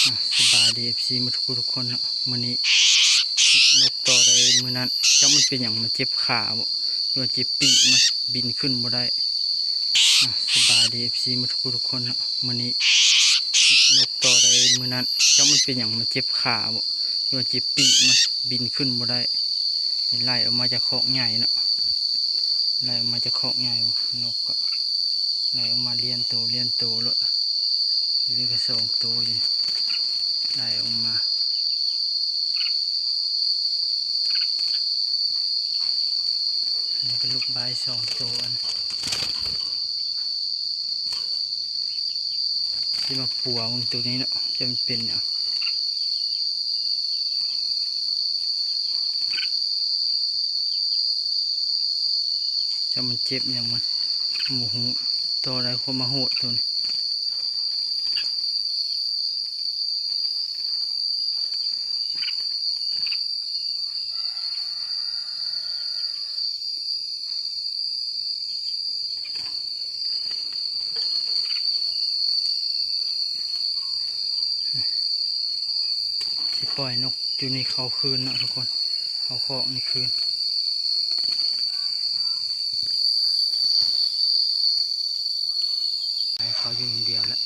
สบายดีเอฟซีมาทุกคนเนาะมื้อนี้นกต่อได้มื้อนั้นจักมันเป็นอย่างมันเจ็บขาบ่หรือว่าเจ็บปีกมันบินขึ้นบ่ได้สบายดีเอฟซีมาทุกคนเนาะมื้อนี้นกต่อได้มื้อนั้นจักมันเป็นอย่างมันเจ็บขาบ่หรือว่าเจ็บปีกมันบินขึ้นบ่ได้ไล่ออกมาจากคอกใหญ่เนาะไล่ออกมาจากคอกใหญ่นกก็ไล่ออกมาเลียนโตแล้วอยู่ในกระสองโตอยู่ไล่ออกมานี่เป็นลูกใบ2 ตัวที่มาปัวมันตัวนี้เนาะจะมันเป็นอย่างจะมันเจ็บอย่างมันหมูหูตัวอะไรคนมาโหดตัวนี้ที่ปล่อยนกอยู่ในเขาคืนเนาะทุกคนเขาคอกในคืนเขาอยู่คนเดียวแล้ว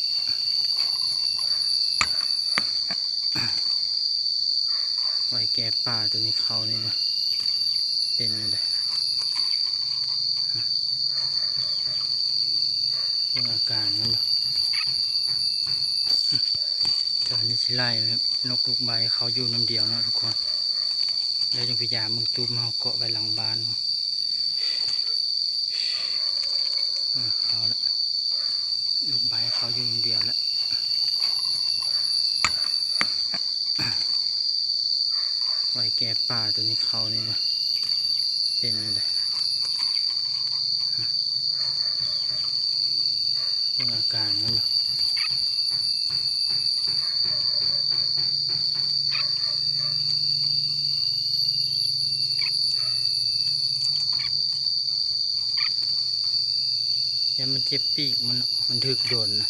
ไว้แก่ป่าตัวนี้เขานี่นะเป็นอะไรเรื่องอาการมันเนาะตอนนี้ชิไล่นกลูกใบเขาอยู่น้ำเดียวเนาะทุกคนแล้วยังพยายามมึงตูมเขาเกาะไปหลังบ้านเขาแล้วลูกใบเขาอยู่น้ำเดียวแล้วไว้แก่ป่าตัวนี้เขานี่นะเป็นอะไรเรื่องอาการมันเนาะแล้วมันเจ็บปีกมันถึกโดนนะ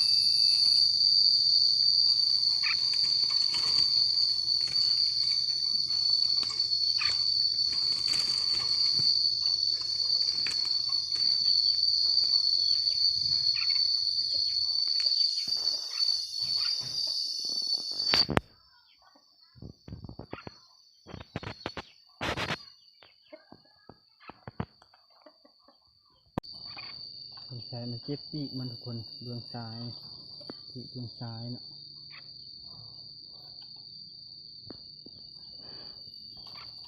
ใช่มันเจ็บปีกมันทุกคนดวงซ้ายปีกดวงซ้ายเนาะ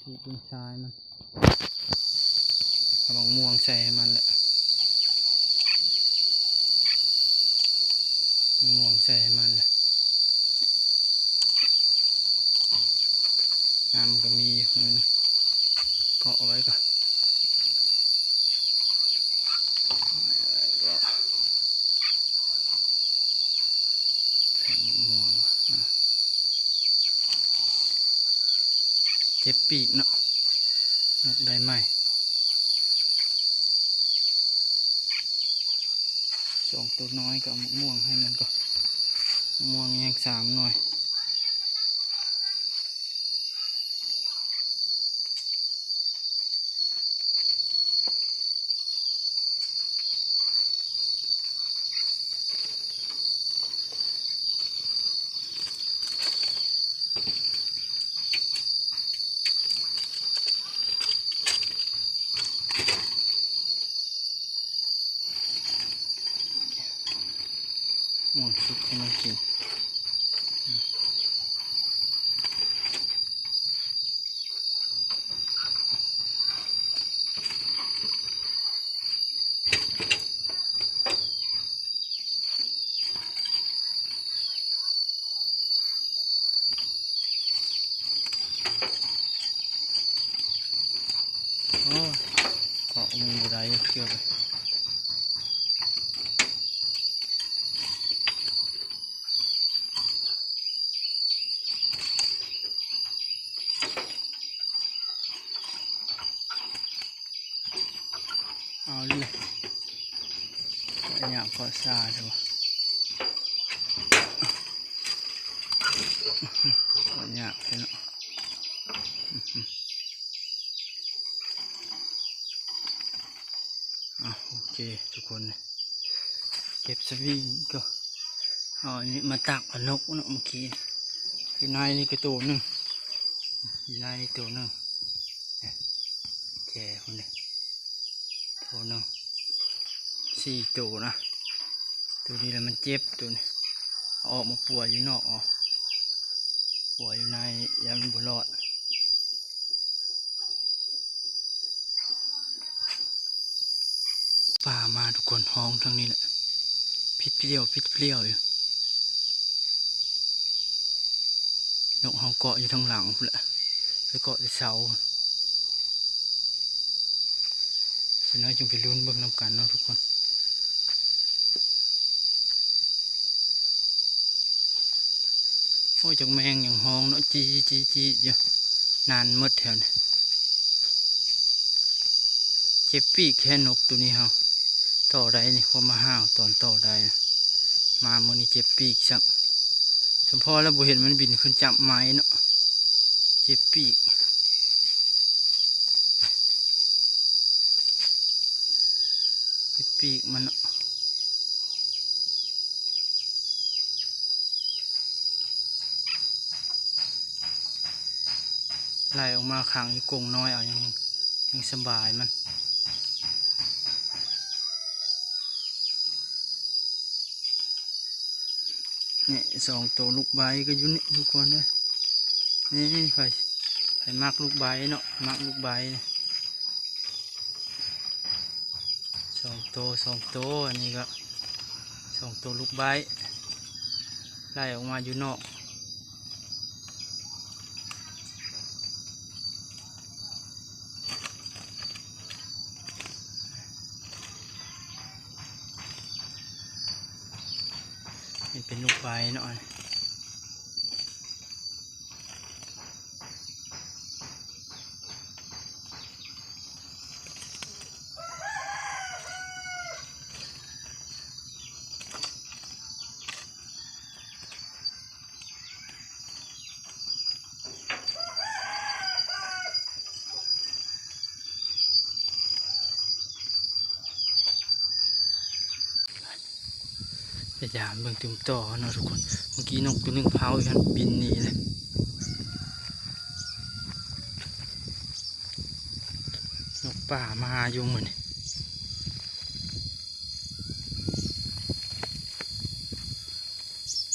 ปีกดวงซ้ายมันเอาบางม่วงใส่ให้มันแหละม่วงใส่ให้มันเลยน้ำก็มีเกาะเอาไว้ก่อนม่วงเจ็บปีกเนาะนกได้ไหม2 ตัวน้อยก็เอาม่วงให้มันก่อนม่วงยัง3 หน่วยม่วงสุกให้มันกินโอ้เกาะมันบุได้เชื่อไปเอาเลยเนี่ยก็ซาใช่ปะ ยากเลยเนาะโอเคทุกคนเก็บสวิงก็เอาอันนี้มาตักนกเนาะเมื่อกี้อยู่ในนี่ก็ตัวหนึ่งอยู่ในนี่ตัวหนึ่งแก่คนนี้ตัวหนึ่ง4 ตัวนะตัวนี้แหละมันเจ็บตัวนี้ออกมาป่วยอยู่นอกป่วยอยู่ในยังมันบุรอดป่ามาทุกคนห้องทั้งนี้แหละพิษเปรี้ยวอยู่นกเขาเกาะอยู่ทั้งหลังพุ่นแหละไปเกาะที่เสาฉะนั้นจึงไปลุ้นเบิ่งน้ำกันเนาะทุกคนโอ้ยจักแมงอย่างห้องเนาะจีอยู่นานมืดแถวนี้เจ็บปีกแค่นกตัวนี้เฮาต่อได้นี่พอมาห้าวตอนต่อได้นะมาเมื่อนี้เจ็บปีกสักเฉพาะแล้วบุเห็นมันบินขึ้นจับไม้เนาะเจ็บปีกมันเนาะไล่ออกมาขังอยู่กรงน้อยเอายังสบายมันเนี่ย2 ตัวลูกใบก็อยู่นี่ทุกคนเลยนี่ไฟมักลูกใบเนาะมักลูกใบเนี่ย2 ตัวอันนี้ก็2 ตัวลูกใบไล่ออกมาอยู่นอกนี่เป็นลูกใบเนาะพยายามเบิ่งตุ่มต่อเนาะทุกคนเมื่อกี้นกตัวนึงเผาอีกแล้วบินหนีเลยนกป่ามาอยู่เหมือน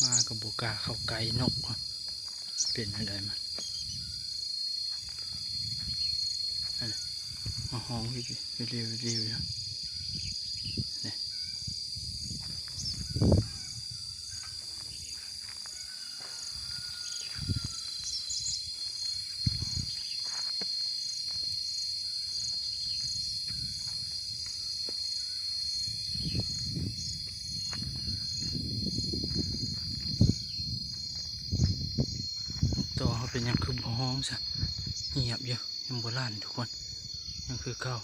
มากับโบกาเข้าไกลนกเป็นอะไรมาห้องเรียวอยู่ต่อเขาเป็นยังคือห้องซะเงียบอยู่ยังโบราณทุกคนยังคือเก่า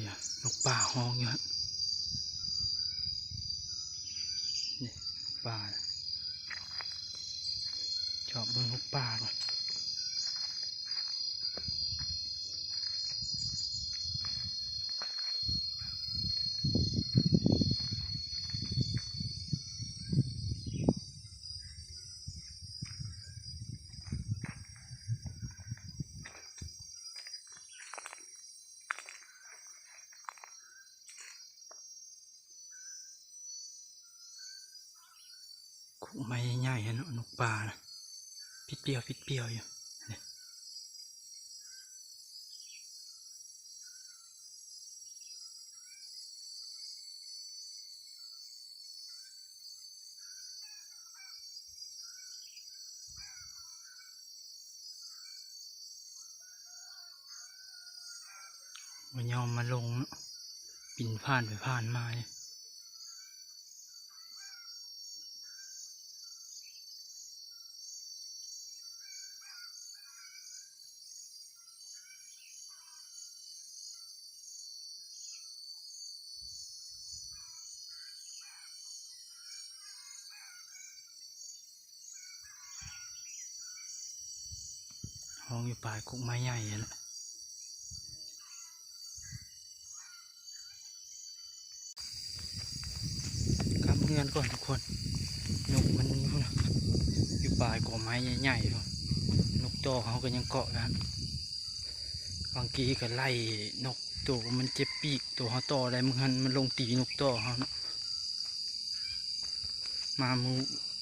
อย่างนกป่าห้องอยู่ฮะนี่ป่าชอบเบิ่งนกป่าก่อนไม่ง่ายๆนะนกป่านะพิษเปรี้ยวอยู่มันยอมมาลงบินผ่านไปผ่านมาเนี่ย ห้องอยู่ปลายกกไม้ใหญ่แหละกลับเงินก่อนทุกคนนกมันอยู่ปลายกกไม้ใหญ่ๆนกต่อเขาก็ยังเกาะกันบางทีก็ไล่นกตัวมันเจ็บปีกตัวเขาต่อได้มันลงตีนกต่อเขาเนาะ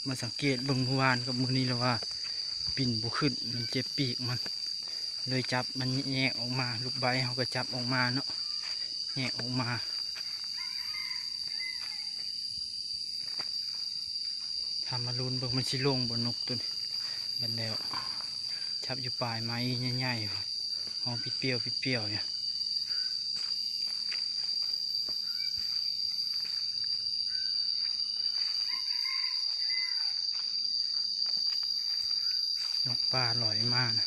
มาสังเกตเบิ่งเมื่อวานกับมื้อนี้แล้วว่าปิ่นบุขึ้นมันเจ็บปีกมันเลยจับมันแยกออกมาลูกใบเขาก็จับออกมาเนาะแยกออกมาทำมาลุ้นเบิ่งมันชิลงบนนกตัวนี้มันแล้วจับอยู่ปลายไม้ใหญ่ๆห้องปิดเปรี้ยวเนี่ยนกปลาลอยมากนะ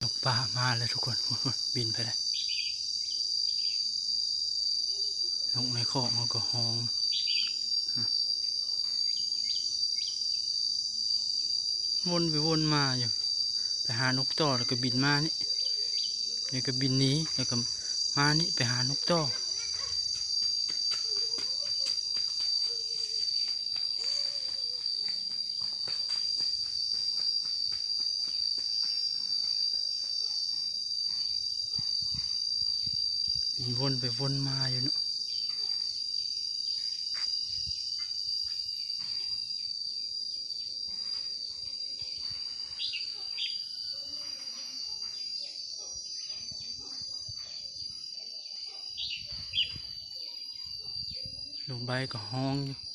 นกปลามาเลยทุกคน บินไปเลยนกในคอกมันก็ห้องวนไปวนมาอยู่ไปหานกต่อแล้วก็บินมานี่แล้วก็บินนี้แล้วก็มานี่ไปหานกต่อบินวนไปวนมาอยู่เนาะลูกใบก็ห้องอยู่